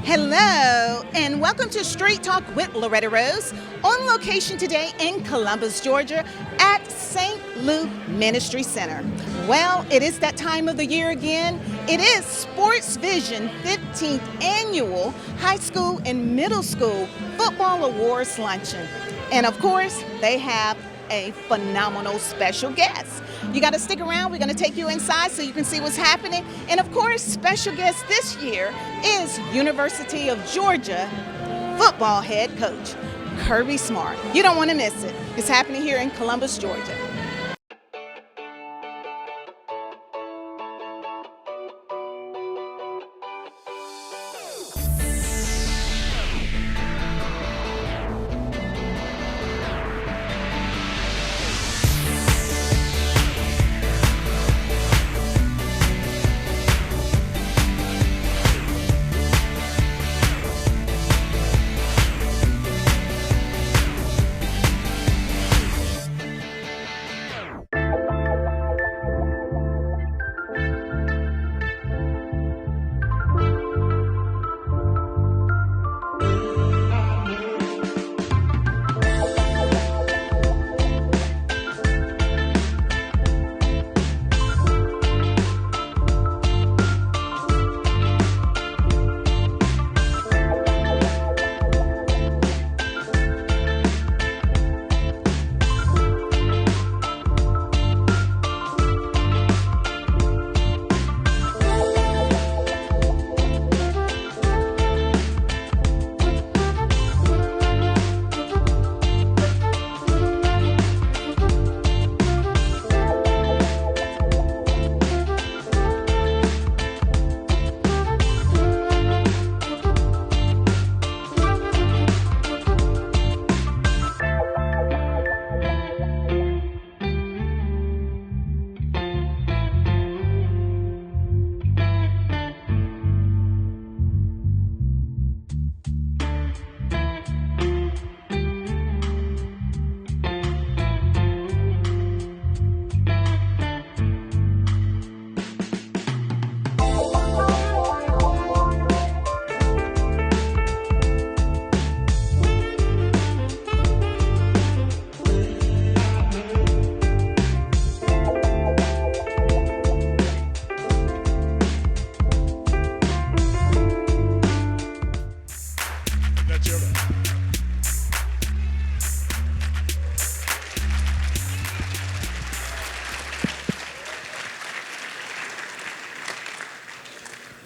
Hello, and welcome to Straight Talk with Loretta Rose, on location today in Columbus, Georgia, at St. Luke Ministry Center. Well, it is that time of the year again. It is SportsVision 15th Annual High School and Middle School Football Awards Luncheon. And of course, they have a phenomenal special guest. You got to stick around. We're going to take you inside so you can see what's happening. And of course, special guest this year is University of Georgia football head coach, Kirby Smart. You don't want to miss it. It's happening here in Columbus, Georgia.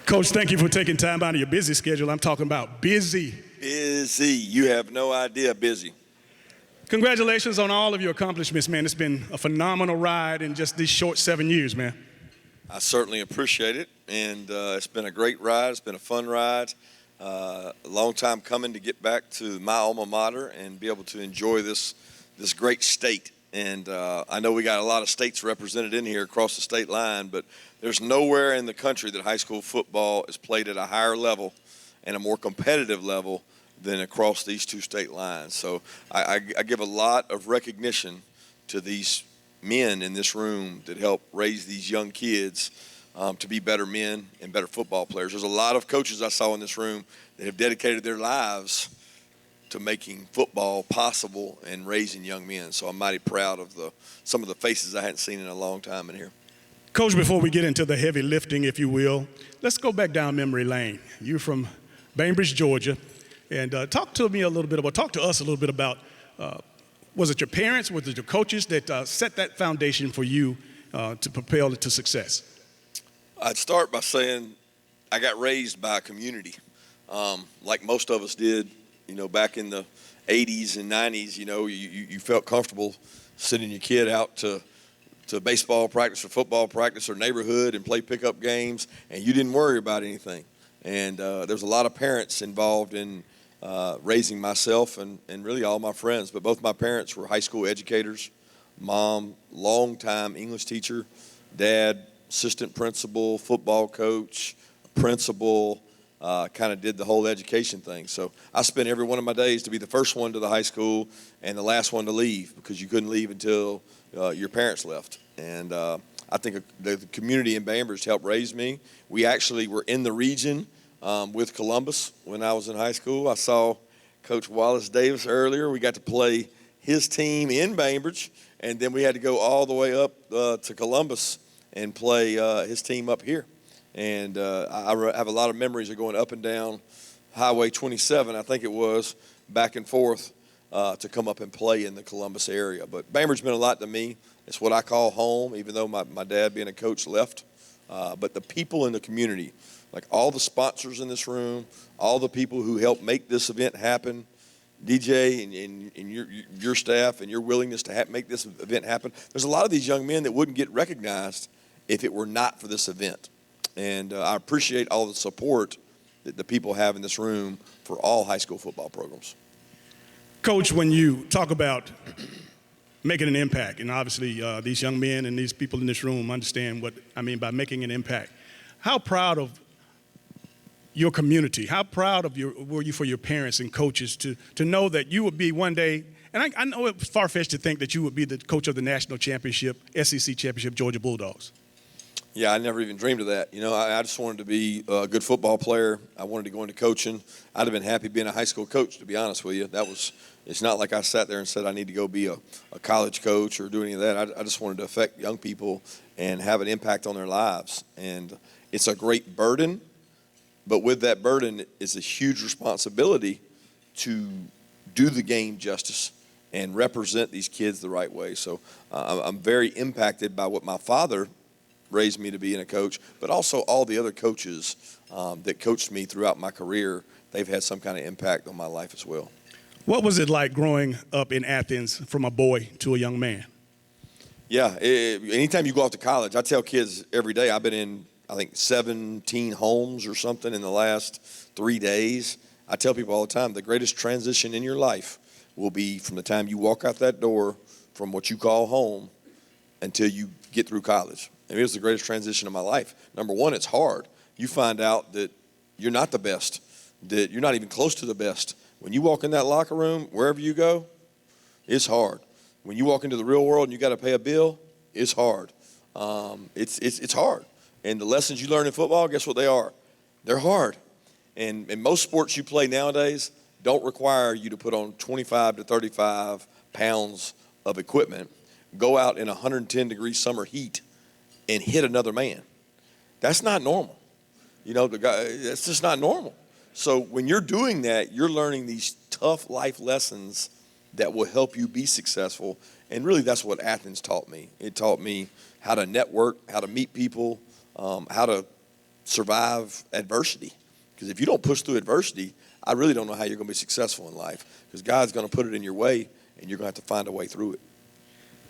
Coach, thank you for taking time out of your busy schedule. I'm talking about busy. Busy. You have no idea busy. Congratulations on all of your accomplishments, man. It's been a phenomenal ride in just these short 7 years, man. I certainly appreciate it, and it's been a great ride. It's been a fun ride. A long time coming to get back to my alma mater and be able to enjoy this great state. And I know we got a lot of states represented in here across the state line, but there's nowhere in the country that high school football is played at a higher level and a more competitive level than across these two state lines. So I give a lot of recognition to these men in this room that help raise these young kids to be better men and better football players. There's a lot of coaches I saw in this room that have dedicated their lives to making football possible and raising young men. So I'm mighty proud of some of the faces I hadn't seen in a long time in here. Coach, before we get into the heavy lifting, if you will, let's go back down memory lane. You're from Bainbridge, Georgia, and talk to us a little bit about, was it your parents, was it your coaches that set that foundation for you to propel to success? I'd start by saying I got raised by a community, like most of us did. You know, back in the 80s and 90s, you know, you felt comfortable sending your kid out to baseball practice or football practice or neighborhood and play pickup games, and you didn't worry about anything. And there's a lot of parents involved in raising myself and really all my friends. But both my parents were high school educators. Mom, longtime English teacher. Dad, assistant principal, football coach, principal, kind of did the whole education thing. So I spent every one of my days to be the first one to the high school and the last one to leave, because you couldn't leave until your parents left. And I think the community in Bainbridge helped raise me. We actually were in the region with Columbus when I was in high school. I saw Coach Wallace Davis earlier. We got to play his team in Bainbridge, and then we had to go all the way up to Columbus and play his team up here. And I have a lot of memories of going up and down Highway 27, I think it was, back and forth to come up and play in the Columbus area. But Bainbridge meant a lot to me. It's what I call home, even though my dad, being a coach, left. But the people in the community, like all the sponsors in this room, all the people who helped make this event happen, DJ and your staff and your willingness to make this event happen. There's a lot of these young men that wouldn't get recognized if it were not for this event. And I appreciate all the support that the people have in this room for all high school football programs. Coach, when you talk about making an impact, and obviously these young men and these people in this room understand what I mean by making an impact, how proud of your community, how proud of were you for your parents and coaches to know that you would be one day, and I know it's far-fetched to think that you would be the coach of the national championship, SEC championship, Georgia Bulldogs. Yeah, I never even dreamed of that. You know, I just wanted to be a good football player. I wanted to go into coaching. I'd have been happy being a high school coach, to be honest with you. It's not like I sat there and said I need to go be a college coach or do any of that. I just wanted to affect young people and have an impact on their lives. And it's a great burden, but with that burden is a huge responsibility to do the game justice and represent these kids the right way. So I'm very impacted by what my father raised me to be in a coach, but also all the other coaches that coached me throughout my career. They've had some kind of impact on my life as well. What was it like growing up in Athens from a boy to a young man? Yeah, anytime you go off to college, I tell kids every day, I've been in, I think, 17 homes or something in the last 3 days. I tell people all the time, the greatest transition in your life will be from the time you walk out that door from what you call home until you get through college. And it was the greatest transition of my life. Number one, it's hard. You find out that you're not the best, that you're not even close to the best. When you walk in that locker room, wherever you go, it's hard. When you walk into the real world and you got to pay a bill, it's hard. It's hard. And the lessons you learn in football, guess what they are? They're hard. And most sports you play nowadays don't require you to put on 25 to 35 pounds of equipment, go out in 110-degree summer heat, and hit another man. That's not normal. You know, that's just not normal. So when you're doing that, you're learning these tough life lessons that will help you be successful. And really, that's what Athens taught me. It taught me how to network, how to meet people, how to survive adversity. Because if you don't push through adversity, I really don't know how you're going to be successful in life. Because God's going to put it in your way, and you're going to have to find a way through it.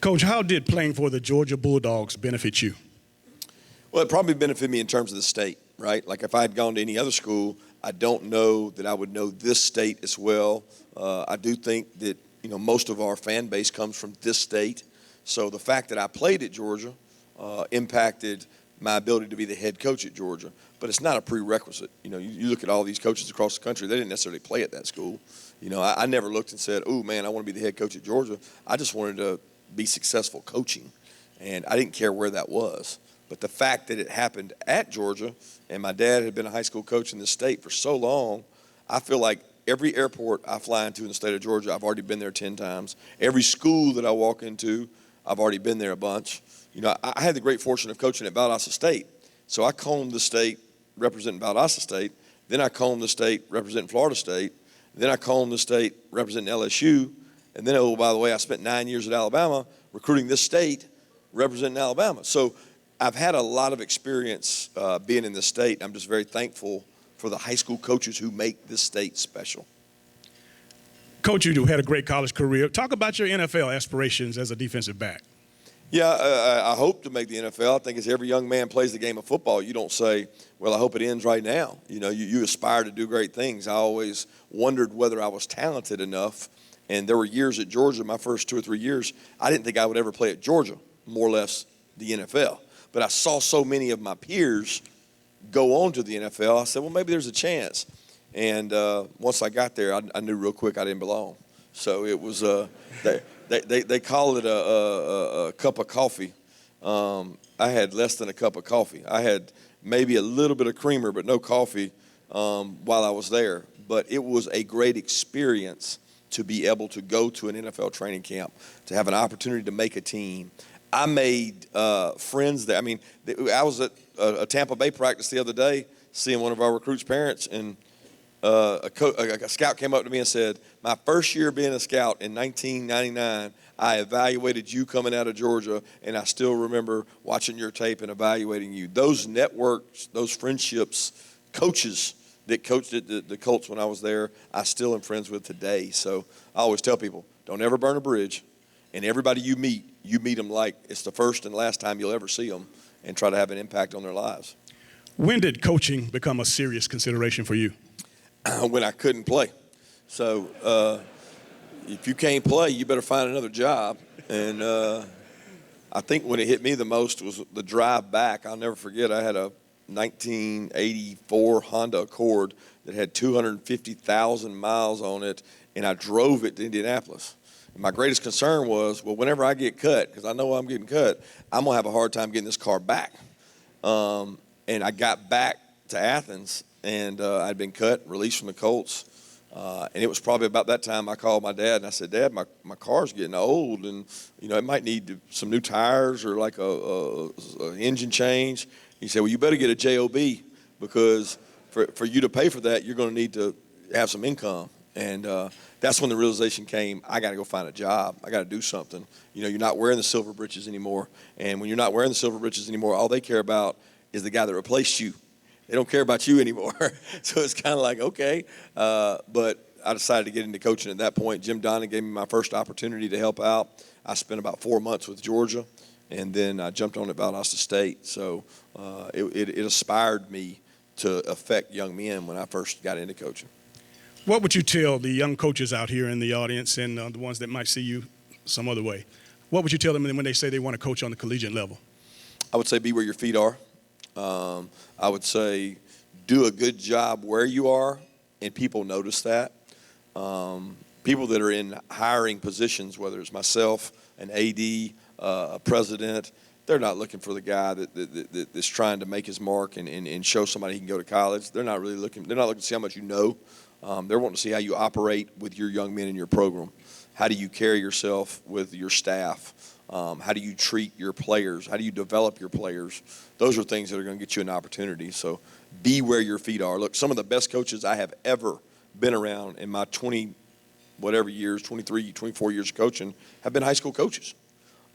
Coach, how did playing for the Georgia Bulldogs benefit you? Well, it probably benefited me in terms of the state, right? Like if I had gone to any other school, I don't know that I would know this state as well. I do think that, you know, most of our fan base comes from this state. So the fact that I played at Georgia impacted my ability to be the head coach at Georgia. But it's not a prerequisite. You know, you look at all these coaches across the country, they didn't necessarily play at that school. You know, I never looked and said, oh, man, I want to be the head coach at Georgia. I just wanted to be successful coaching, and I didn't care where that was. But the fact that it happened at Georgia, and my dad had been a high school coach in the state for so long, I feel like every airport I fly into in the state of Georgia, I've already been there 10 times. Every school that I walk into, I've already been there a bunch. You know, I had the great fortune of coaching at Valdosta State. So I combed the state representing Valdosta State. Then I combed the state representing Florida State. Then I combed the state representing LSU. And then, oh, by the way, I spent 9 years at Alabama recruiting this state representing Alabama. So I've had a lot of experience being in this state. I'm just very thankful for the high school coaches who make this state special. Coach, you had a great college career. Talk about your NFL aspirations as a defensive back. Yeah, I hope to make the NFL. I think as every young man plays the game of football, you don't say, well, I hope it ends right now. You know, you aspire to do great things. I always wondered whether I was talented enough. And there were years at Georgia, my first 2 or 3 years, I didn't think I would ever play at Georgia, more or less the NFL. But I saw so many of my peers go on to the NFL. I said, well, maybe there's a chance. And once I got there, I knew real quick I didn't belong. So it was they call it a cup of coffee. I had less than a cup of coffee. I had maybe a little bit of creamer, but no coffee. while I was there. But it was a great experience to be able to go to an NFL training camp, to have an opportunity to make a team. I made friends there. I mean, I was at a Tampa Bay practice the other day, seeing one of our recruits' parents, and a scout came up to me and said, my first year being a scout in 1999, I evaluated you coming out of Georgia, and I still remember watching your tape and evaluating you. Those networks, those friendships, coaches that coached at the Colts when I was there, I still am friends with today. So I always tell people, don't ever burn a bridge, and everybody you meet them like it's the first and last time you'll ever see them, and try to have an impact on their lives. When did coaching become a serious consideration for you? When I couldn't play. So if you can't play, you better find another job. And I think when it hit me the most was the drive back. I'll never forget, I had a 1984 Honda Accord that had 250,000 miles on it, and I drove it to Indianapolis. And my greatest concern was, well, whenever I get cut, because I know I'm getting cut, I'm going to have a hard time getting this car back. And I got back to Athens, and I'd been cut, released from the Colts. And it was probably about that time I called my dad, and I said, Dad, my car's getting old, and, it might need some new tires or like a engine change. He said, well, you better get a JOB, because for you to pay for that, you're going to need to have some income. And that's when the realization came, I got to go find a job. I got to do something. You're not wearing the silver britches anymore. And when you're not wearing the silver britches anymore, all they care about is the guy that replaced you. They don't care about you anymore. So it's kind of like, okay. But I decided to get into coaching at that point. Jim Donnan gave me my first opportunity to help out. I spent about 4 months with Georgia, and then I jumped on at Valdosta State. So it inspired me to affect young men when I first got into coaching. What would you tell the young coaches out here in the audience and the ones that might see you some other way? What would you tell them when they say they want to coach on the collegiate level? I would say be where your feet are. I would say do a good job where you are, and people notice that. People that are in hiring positions, whether it's myself, an AD, a president, they're not looking for the guy that's trying to make his mark and show somebody he can go to college. They're not looking to see how much you know. They're wanting to see how you operate with your young men in your program. How do you carry yourself with your staff? How do you treat your players? How do you develop your players? Those are things that are going to get you an opportunity. So be where your feet are. Look, some of the best coaches I have ever been around in my 23, 24 years of coaching have been high school coaches.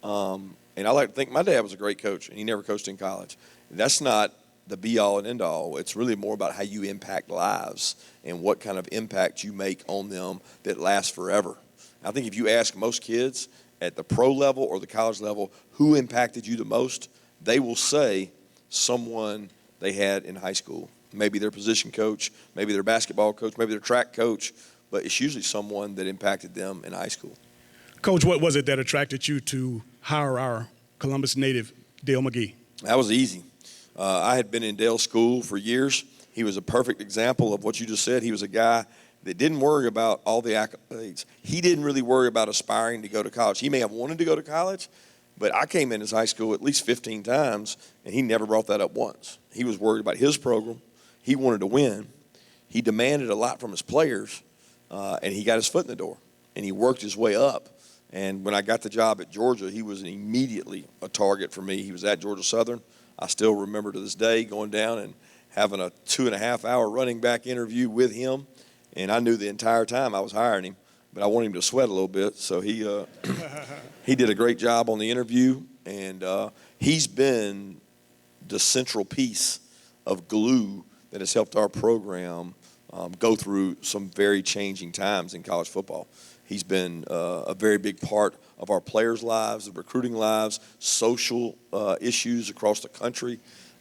And I like to think my dad was a great coach, and he never coached in college. That's not the be-all and end-all. It's really more about how you impact lives and what kind of impact you make on them that lasts forever. I think if you ask most kids at the pro level or the college level who impacted you the most, they will say someone they had in high school. Maybe their position coach, maybe their basketball coach, maybe their track coach, but it's usually someone that impacted them in high school. Coach, what was it that attracted you to hire our Columbus native, Dale McGee? That was easy. I had been in Dale's school for years. He was a perfect example of what you just said. He was a guy that didn't worry about all the accolades. He didn't really worry about aspiring to go to college. He may have wanted to go to college, but I came in his high school at least 15 times, and he never brought that up once. He was worried about his program. He wanted to win. He demanded a lot from his players, and he got his foot in the door, and he worked his way up. And when I got the job at Georgia, he was immediately a target for me. He was at Georgia Southern. I still remember to this day going down and having a 2.5-hour running back interview with him. And I knew the entire time I was hiring him, but I wanted him to sweat a little bit. So he did a great job on the interview, and he's been the central piece of glue that has helped our program go through some very changing times in college football. He's been a very big part of our players' lives, the recruiting lives, social issues across the country.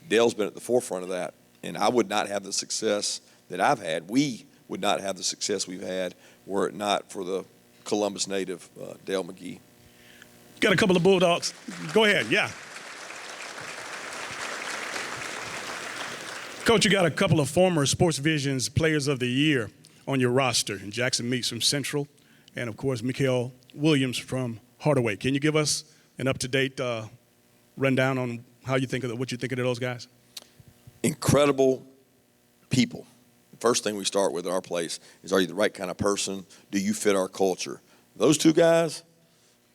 Dale's been at the forefront of that, and I would not have the success that I've had. We would not have the success we've had were it not for the Columbus native, Dale McGee. Got a couple of Bulldogs. Go ahead, yeah. Coach, you got a couple of former SportsVisions Players of the Year on your roster, and Jackson Meeks from Central, and of course, Mikael Williams from Hardaway. Can you give us an up-to-date rundown on how you think of what you think of those guys? Incredible people. first thing we start with at our place is, are you the right kind of person? Do you fit our culture? Those two guys,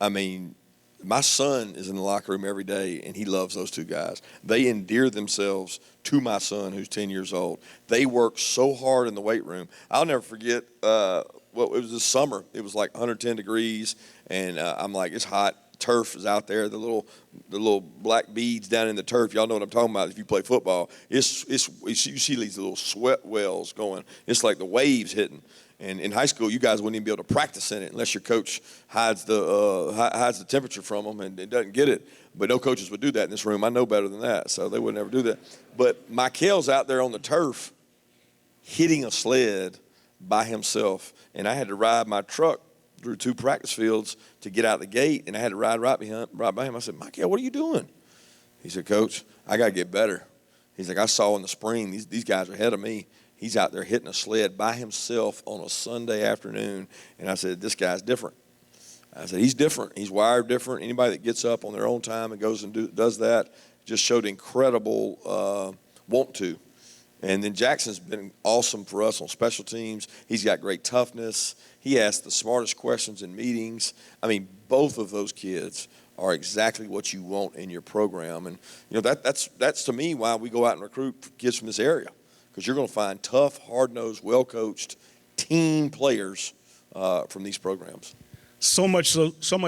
I mean, my son is in the locker room every day, and he loves those two guys. They endear themselves to my son, who's 10 years old. They work so hard in the weight room. I'll never forget, it was this summer. It was like 110 degrees, and I'm like, it's hot. Turf is out there, the little black beads down in the turf. Y'all know what I'm talking about if you play football. You see these little sweat wells going. It's like the waves hitting. And in high school, you guys wouldn't even be able to practice in it unless your coach hides the temperature from them and doesn't get it. But no coaches would do that in this room. I know better than that, so they would never do that. But Michael's out there on the turf hitting a sled by himself, and I had to ride my truck through 2 practice fields to get out the gate, and I had to ride right by him. I said, Michael, what are you doing? He said, Coach, I got to get better. He's like, I saw in the spring, these guys are ahead of me. He's out there hitting a sled by himself on a Sunday afternoon. And I said, this guy's different. I said, he's different. He's wired different. Anybody that gets up on their own time and goes and does that just showed incredible want to. And then Jackson's been awesome for us on special teams. He's got great toughness. He asks the smartest questions in meetings. I mean, both of those kids are exactly what you want in your program. And, that's to me why we go out and recruit kids from this area. Because you're going to find tough, hard-nosed, well-coached team players from these programs. So much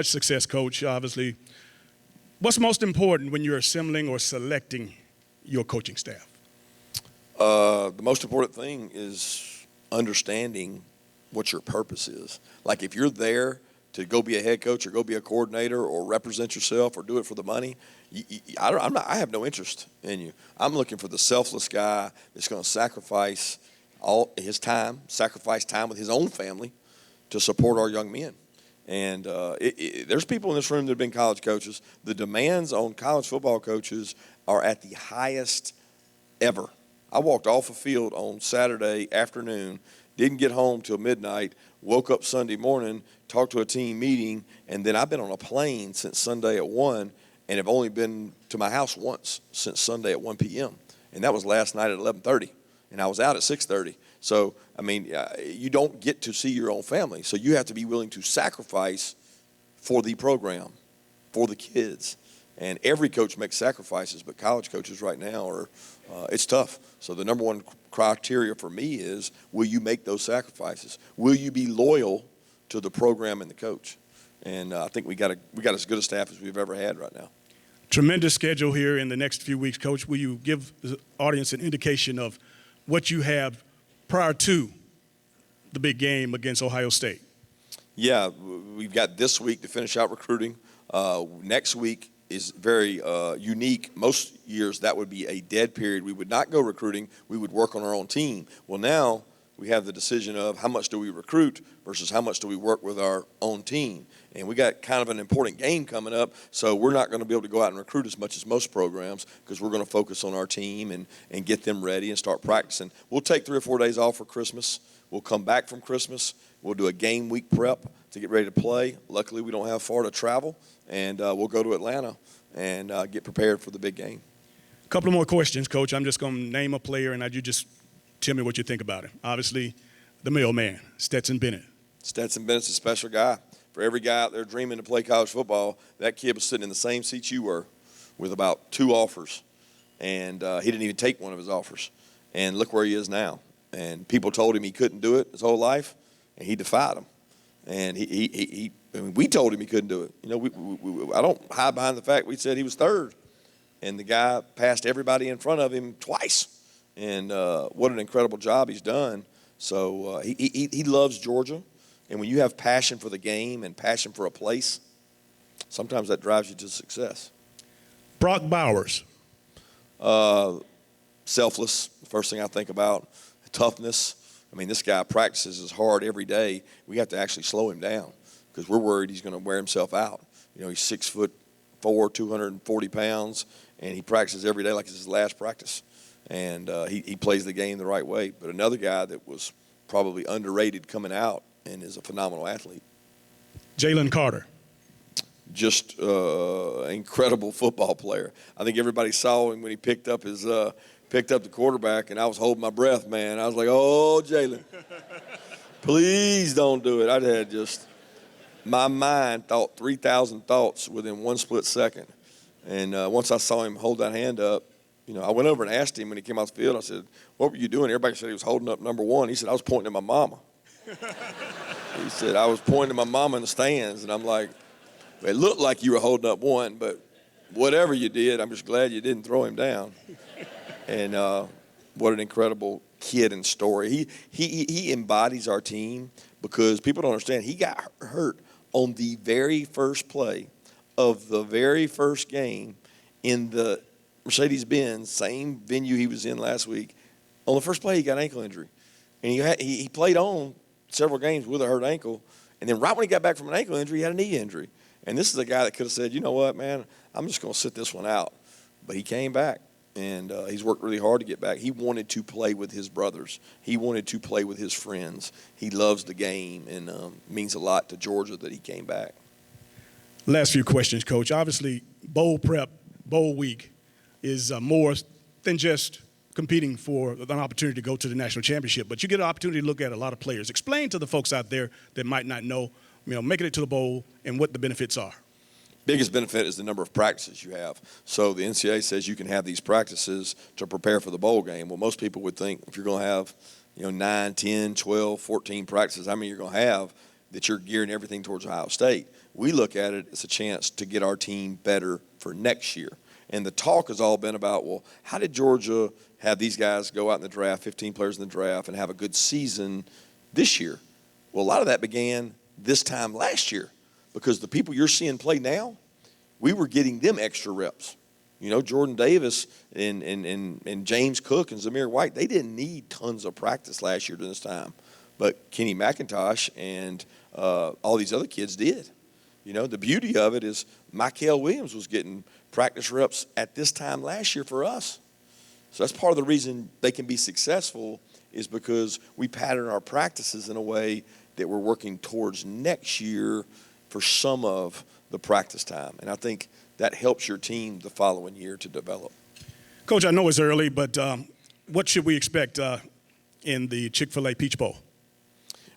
success, Coach, obviously. What's most important when you're assembling or selecting your coaching staff? The most important thing is understanding what your purpose is. Like if you're there to go be a head coach or go be a coordinator or represent yourself or do it for the money, I have no interest in you. I'm looking for the selfless guy that's going to sacrifice all his time, sacrifice time with his own family to support our young men. And there's people in this room that have been college coaches. The demands on college football coaches are at the highest ever. I walked off a field on Saturday afternoon, didn't get home till midnight, woke up Sunday morning, talked to a team meeting, and then I've been on a plane since Sunday at 1 and have only been to my house once since Sunday at 1 p.m. And that was last night at 11:30, and I was out at 6:30. So, I mean, you don't get to see your own family, so you have to be willing to sacrifice for the program, for the kids. And every coach makes sacrifices, but college coaches right now it's tough. So the number one criteria for me is, will you make those sacrifices? Will you be loyal to the program and the coach? And I think we got as good a staff as we've ever had right now. Tremendous schedule here in the next few weeks, Coach. Will you give the audience an indication of what you have prior to the big game against Ohio State? Yeah, we've got this week to finish out recruiting. Next week is very unique. Most years that would be a dead period. We would not go recruiting. We would work on our own team. Well, now we have the decision of how much do we recruit versus how much do we work with our own team. And we got kind of an important game coming up, so we're not going to be able to go out and recruit as much as most programs because we're going to focus on our team and get them ready and start practicing. We'll take 3 or 4 days off for Christmas. We'll come back from Christmas. We'll do a game week prep to get ready to play. Luckily, we don't have far to travel, and we'll go to Atlanta and get prepared for the big game. A couple more questions, Coach. I'm just going to name a player, and you just tell me what you think about him. Obviously, the mailman, Stetson Bennett. Stetson Bennett's a special guy. For every guy out there dreaming to play college football, that kid was sitting in the same seat you were with about 2 offers, and he didn't even take one of his offers. And look where he is now. And people told him he couldn't do it his whole life, and he defied them. And we told him he couldn't do it. I don't hide behind the fact we said he was third, and the guy passed everybody in front of him twice. And what an incredible job he's done. So he loves Georgia. And when you have passion for the game and passion for a place, sometimes that drives you to success. Brock Bowers. Selfless, the first thing I think about. Toughness. I mean, this guy practices as hard every day. We have to actually slow him down because we're worried he's going to wear himself out. He's 6'4", 240 pounds, and he practices every day like it's his last practice. And he plays the game the right way. But another guy that was probably underrated coming out and is a phenomenal athlete. Jalen Carter. Just incredible football player. I think everybody saw him when he picked up his picked up the quarterback, and I was holding my breath, man. I was like, oh, Jalen, please don't do it. I had just, my mind thought 3,000 thoughts within one split second. And once I saw him hold that hand up, I went over and asked him when he came off the field. I said, what were you doing? Everybody said he was holding up number 1. He said, I was pointing at my mama. He said, I was pointing at my mama in the stands. And I'm like, it looked like you were holding up 1, but whatever you did, I'm just glad you didn't throw him down. And what an incredible kid and story. He embodies our team because people don't understand. He got hurt on the very first play of the very first game in the Mercedes-Benz, same venue he was in last week. On the first play, he got an ankle injury. And he played on several games with a hurt ankle. And then right when he got back from an ankle injury, he had a knee injury. And this is a guy that could have said, you know what, man, I'm just going to sit this one out. But he came back, and he's worked really hard to get back. He wanted to play with his brothers. He wanted to play with his friends. He loves the game, and means a lot to Georgia that he came back. Last few questions, Coach. Obviously, bowl prep, bowl week is more than just competing for an opportunity to go to the national championship, but you get an opportunity to look at a lot of players. Explain to the folks out there that might not know, making it to the bowl and what the benefits are. Biggest benefit is the number of practices you have. So the NCAA says you can have these practices to prepare for the bowl game. Well, most people would think if you're going to have 9, 10, 12, 14 practices, how many you're going to have, that you're gearing everything towards Ohio State. We look at it as a chance to get our team better for next year. And the talk has all been about, well, how did Georgia have these guys go out in the draft, 15 players in the draft, and have a good season this year? Well, a lot of that began this time last year because the people you're seeing play now, we were getting them extra reps. Jordan Davis and James Cook and Zamir White, they didn't need tons of practice last year during this time. But Kenny McIntosh and all these other kids did. The beauty of it is Michael Williams was getting practice reps at this time last year for us. So that's part of the reason they can be successful is because we pattern our practices in a way that we're working towards next year for some of the practice time. And I think that helps your team the following year to develop. Coach, I know it's early, but what should we expect in the Chick-fil-A Peach Bowl?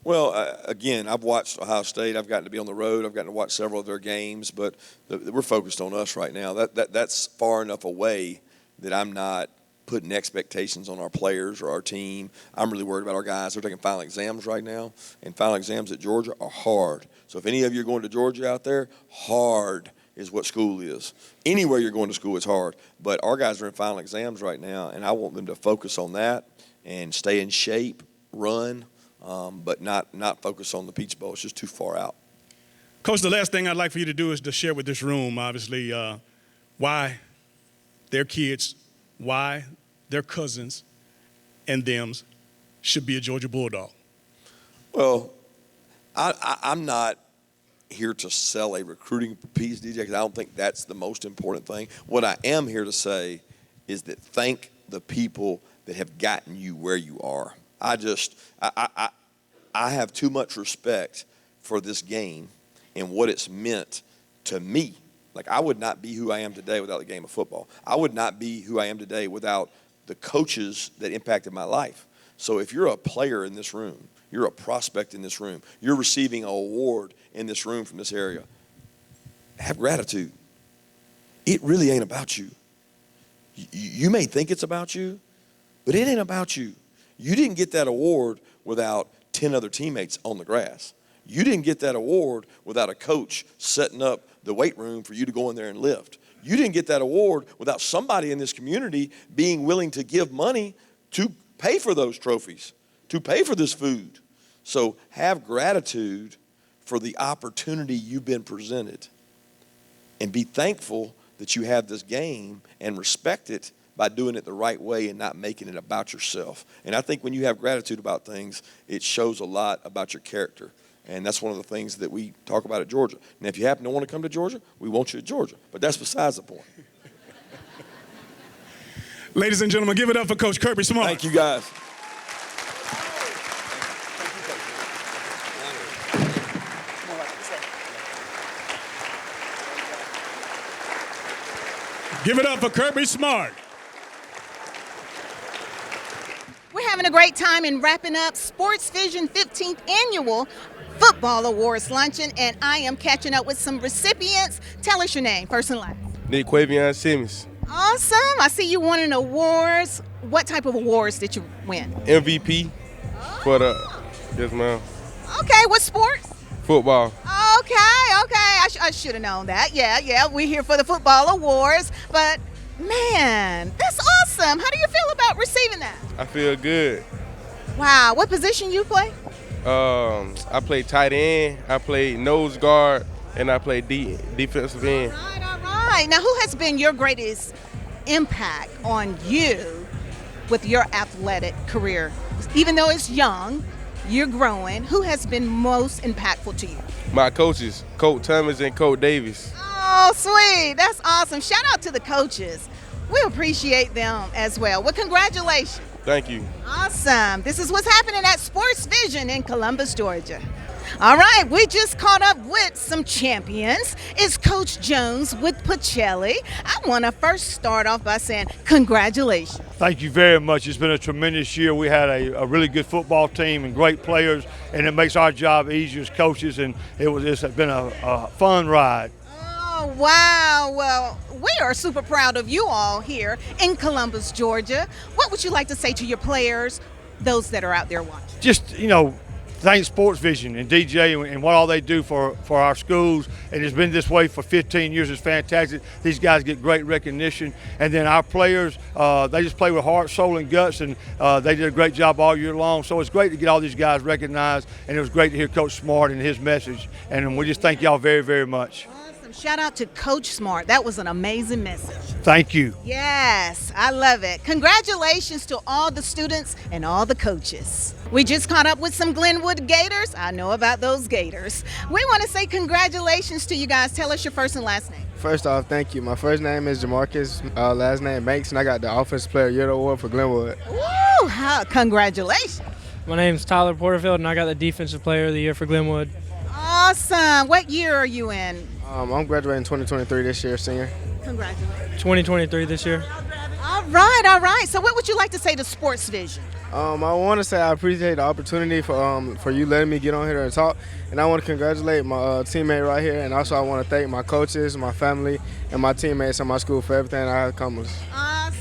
Well, again, I've watched Ohio State. I've gotten to be on the road. I've gotten to watch several of their games, but we're focused on us right now. That's far enough away that I'm not putting expectations on our players or our team. I'm really worried about our guys. They're taking final exams right now, and final exams at Georgia are hard. So if any of you are going to Georgia out there, hard is what school is. Anywhere you're going to school is hard, but our guys are in final exams right now, and I want them to focus on that and stay in shape, run, but not focus on the Peach Bowl. It's just too far out. Coach, the last thing I'd like for you to do is to share with this room, obviously, why their kids, why their cousins and thems should be a Georgia Bulldog. Well, I'm not here to sell a recruiting piece, DJ, because I don't think that's the most important thing. What I am here to say is that thank the people that have gotten you where you are. I have too much respect for this game and what it's meant to me. Like, I would not be who I am today without the game of football. I would not be who I am today without the coaches that impacted my life. So if you're a player in this room, you're a prospect in this room, you're receiving an award in this room from this area, have gratitude. It really ain't about you. You may think it's about you, but it ain't about you. You didn't get that award without 10 other teammates on the grass. You didn't get that award without a coach setting up the weight room for you to go in there and lift. You didn't get that award without somebody in this community being willing to give money to pay for those trophies, to pay for this food. So have gratitude for the opportunity you've been presented and be thankful that you have this game and respect it by doing it the right way and not making it about yourself. And I think when you have gratitude about things, it shows a lot about your character. And that's one of the things that we talk about at Georgia. And if you happen to want to come to Georgia, we want you at Georgia. But that's besides the point. Ladies and gentlemen, give it up for Coach Kirby Smart. Thank you, guys. Give it up for Kirby Smart. having a great time and wrapping up SportsVision 15th Annual Football Awards Luncheon, and I am catching up with some recipients. Tell us your name, first and last. Nick Quavion Simmons. Awesome. I see you won an awards. What type of awards did you win? MVP for the, yes ma'am, Okay, what sports? football. Okay. I should have known that. Yeah, we're here for the football awards. But, man, that's awesome. How do you feel about receiving that? I feel good. Wow, what position you play? I play tight end, I play nose guard, and I play defensive end. All right. Now, who has been your greatest impact on you with your athletic career? Even though it's young, you're growing. Who has been most impactful to you? My coaches, Coach Thomas and Coach Davis. Oh, sweet. That's awesome. Shout out to the coaches. We appreciate them as well. Well, congratulations. Thank you. Awesome. This is what's happening at SportsVision in Columbus, Georgia. All right, we just caught up with some champions. It's Coach Jones with Pacelli. I want to first start off by saying congratulations. Thank you very much. It's been a tremendous year. We had a really good football team and great players, and it makes our job easier as coaches, and it's been a fun ride. Oh, wow. Well, we are super proud of you all here in Columbus, Georgia. What would you like to say to your players, those that are out there watching? Just, thank SportsVision and DJ and what all they do for our schools, and it's been this way for 15 years. It's fantastic. These guys get great recognition, and then our players, they just play with heart, soul, and guts, and they did a great job all year long. So it's great to get all these guys recognized, and it was great to hear Coach Smart and his message, and we just thank y'all very, very much. Shout out to Coach Smart. That was an amazing message. Thank you. Yes, I love it. Congratulations to all the students and all the coaches. We just caught up with some Glenwood Gators. I know about those Gators. We want to say congratulations to you guys. Tell us your first and last name. First off, thank you. My first name is Jamarcus, last name Banks, and I got the Offensive Player of the Year award for Glenwood. Woo! Congratulations. My name's Tyler Porterfield, and I got the Defensive Player of the Year for Glenwood. Awesome. What year are you in? I'm graduating 2023 this year, senior. Congratulations. 2023 this year. All right. So what would you like to say to SportsVision? I want to say I appreciate the opportunity for you letting me get on here and talk, and I want to congratulate my teammate right here, and also I want to thank my coaches, my family, and my teammates in my school for everything I have accomplished. Awesome.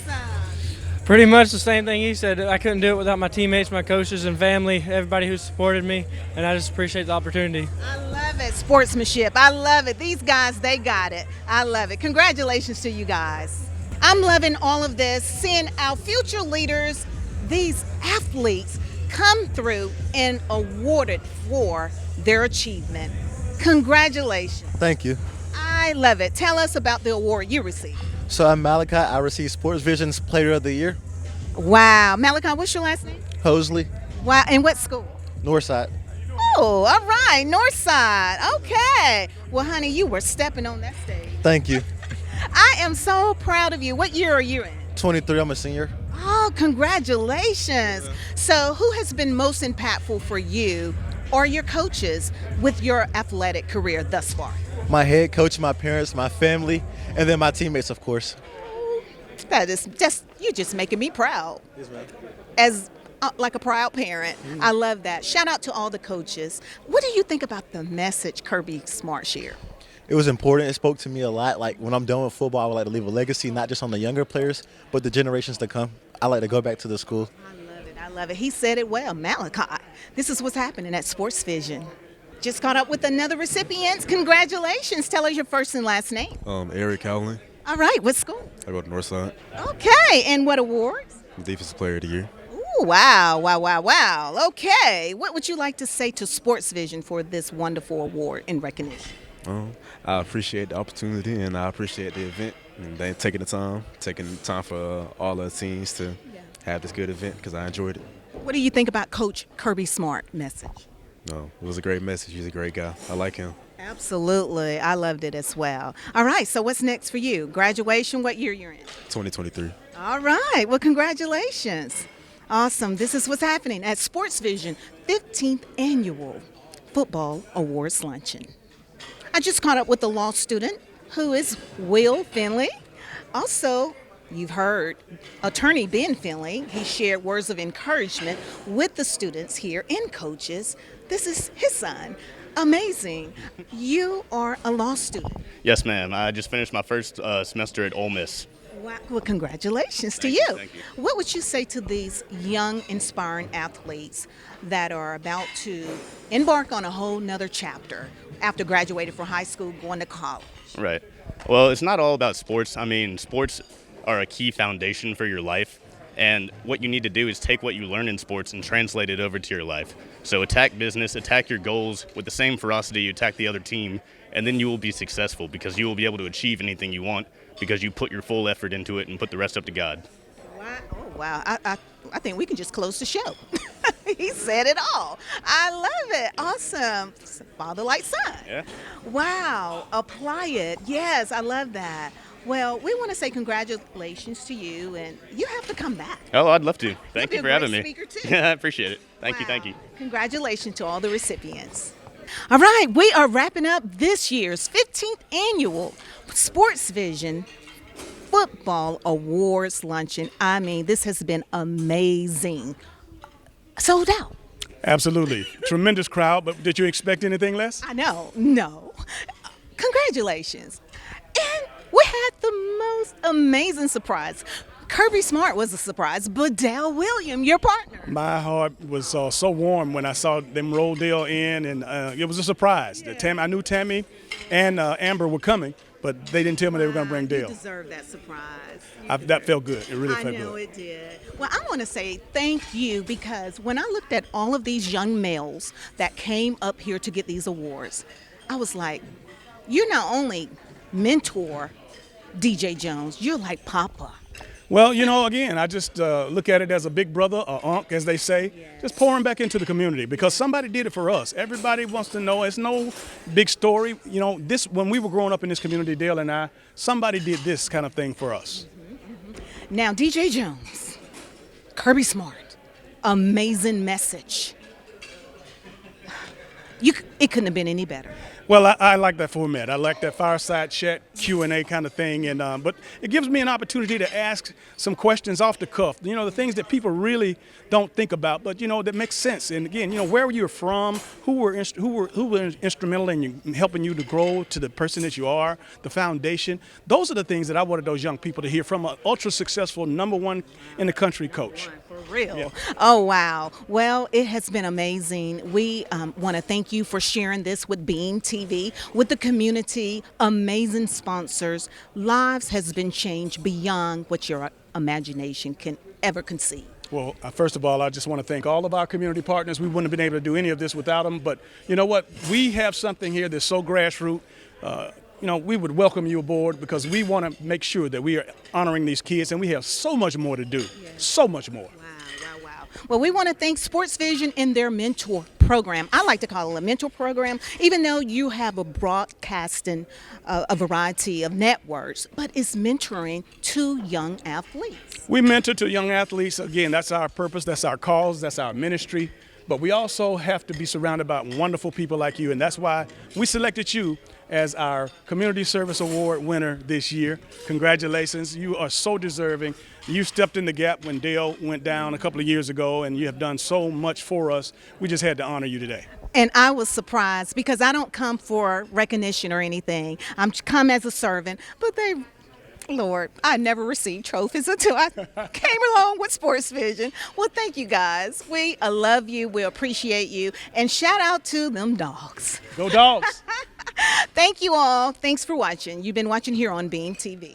Pretty much the same thing he said. I couldn't do it without my teammates, my coaches, and family, everybody who supported me, and I just appreciate the opportunity. I love it. Sportsmanship. I love it. These guys, they got it. I love it. Congratulations to you guys. I'm loving all of this, seeing our future leaders, these athletes, come through and awarded for their achievement. Congratulations. Thank you. I love it. Tell us about the award you received. So I'm Malachi. I received SportsVision's Player of the Year. Wow. Malachi, what's your last name? Hosley, Wow. And what school? Northside. Oh, all right. Northside. Okay. Well, honey, you were stepping on that stage. Thank you. I am so proud of you. What year are you in? 23, I'm a senior. Oh, congratulations. So who has been most impactful for you or your coaches with your athletic career thus far? My head coach, my parents, my family, and then my teammates, of course. That is you're just making me proud. Yes, ma'am. As like a proud parent. I love that. Shout out to all the coaches. What do you think about the message Kirby Smart shared? It was important. It spoke to me a lot. Like when I'm done with football, I would like to leave a legacy, not just on the younger players, but the generations to come. I like to go back to the school. I love it. He said it well. Malachi. This is what's happening at SportsVision. Just caught up with another recipient. Congratulations. Tell us your first and last name. Eric Howling. All right. What school? I go to Northside. Okay. And what awards? Defensive Player of the Year. Ooh, wow. Okay. What would you like to say to SportsVision for this wonderful award in recognition? I appreciate the opportunity, and I appreciate the event, and they taking the time for all the teams to have this good event because I enjoyed it. What do you think about Coach Kirby Smart message? No, it was a great message. He's a great guy. I like him. Absolutely. I loved it as well. All right. So what's next for you? Graduation, what year you're in? 2023. All right. Well, congratulations. Awesome. This is what's happening at SportsVision 15th Annual Football Awards Luncheon. I just caught up with a law student who is Will Finley. Also, You've heard attorney Ben Finley. He shared words of encouragement with the students here and coaches. This is his son. Amazing. You are a law student. Yes, ma'am. I just finished my first semester at Ole Miss. Wow. Well, congratulations to Thank you. you, thank you. What would you say to these young, inspiring athletes that are about to embark on a whole nother chapter after graduating from high school, going to college? Right. Well, it's not all about sports. I mean, sports are a key foundation for your life. And what you need to do is take what you learn in sports and translate it over to your life. So attack business, attack your goals with the same ferocity you attack the other team, and then you will be successful because you will be able to achieve anything you want because you put your full effort into it and put the rest up to God. Wow. Oh, wow. I think we can just close the show. He said it all. I love it. Awesome. Father like son. Yeah. Wow. Apply it. Yes, I love that. Well, we want to say congratulations to you, and you have to come back. Oh, I'd love to. Thank be you a for having great me. speaker, too. Yeah, I appreciate it. Thank you, thank you. Congratulations to all the recipients. All right, we are wrapping up this year's 15th annual SportsVision Football Awards Luncheon. I mean, this has been amazing. Sold out. Absolutely. Tremendous crowd, but did you expect anything less? I know. No. Congratulations. And we had the most amazing surprise. Kirby Smart was a surprise, but Dale William, your partner. My heart was so warm when I saw them roll Dale in, and it was a surprise. Yeah. I knew Tammy and Amber were coming, but they didn't tell me they were going to bring Dale. You deserve that surprise. That felt good. It really felt good. I know it did. Well, I want to say thank you because when I looked at all of these young males that came up here to get these awards, I was like, you're not only mentor DJ Jones, you're like Papa. Well, again, I just look at it as a big brother, or unc, as they say, just pouring back into the community because somebody did it for us. Everybody wants to know. It's no big story. This when we were growing up in this community, Dale and I, somebody did this kind of thing for us. Now, DJ Jones, Kirby Smart, amazing message. It couldn't have been any better. Well, I like that format. I like that fireside chat, Q&A kind of thing. But it gives me an opportunity to ask some questions off the cuff. The things that people really don't think about, but that makes sense. And again, where you're from, who were instrumental in helping you to grow to the person that you are, the foundation. Those are the things that I wanted those young people to hear from an ultra successful #1 in the country coach. For real. Yeah. Oh, wow. Well, it has been amazing. We want to thank you for sharing this with Beam TV, with the community, amazing sponsors. Lives has been changed beyond what your imagination can ever conceive. Well, first of all, I just want to thank all of our community partners. We wouldn't have been able to do any of this without them. But you know what? We have something here that's so grassroots. We would welcome you aboard because we want to make sure that we are honoring these kids, and we have so much more to do. Yeah. So much more. Wow. Well, we want to thank SportsVision and their mentor program. I like to call it a mentor program, even though you have a broadcasting, a variety of networks, but it's mentoring to young athletes. We mentor to young athletes. Again, that's our purpose, that's our cause, that's our ministry. But we also have to be surrounded by wonderful people like you, and that's why we selected you as our Community Service Award winner this year. Congratulations. You are so deserving. You stepped in the gap when Dale went down a couple of years ago, and you have done so much for us. We just had to honor you today. And I was surprised because I don't come for recognition or anything. I'm come as a servant, but Lord, I never received trophies until I came along with SportsVision. Well, thank you guys. We love you. We appreciate you. And shout out to them dogs. Go Dogs. Thank you all. Thanks for watching. You've been watching here on Beam TV.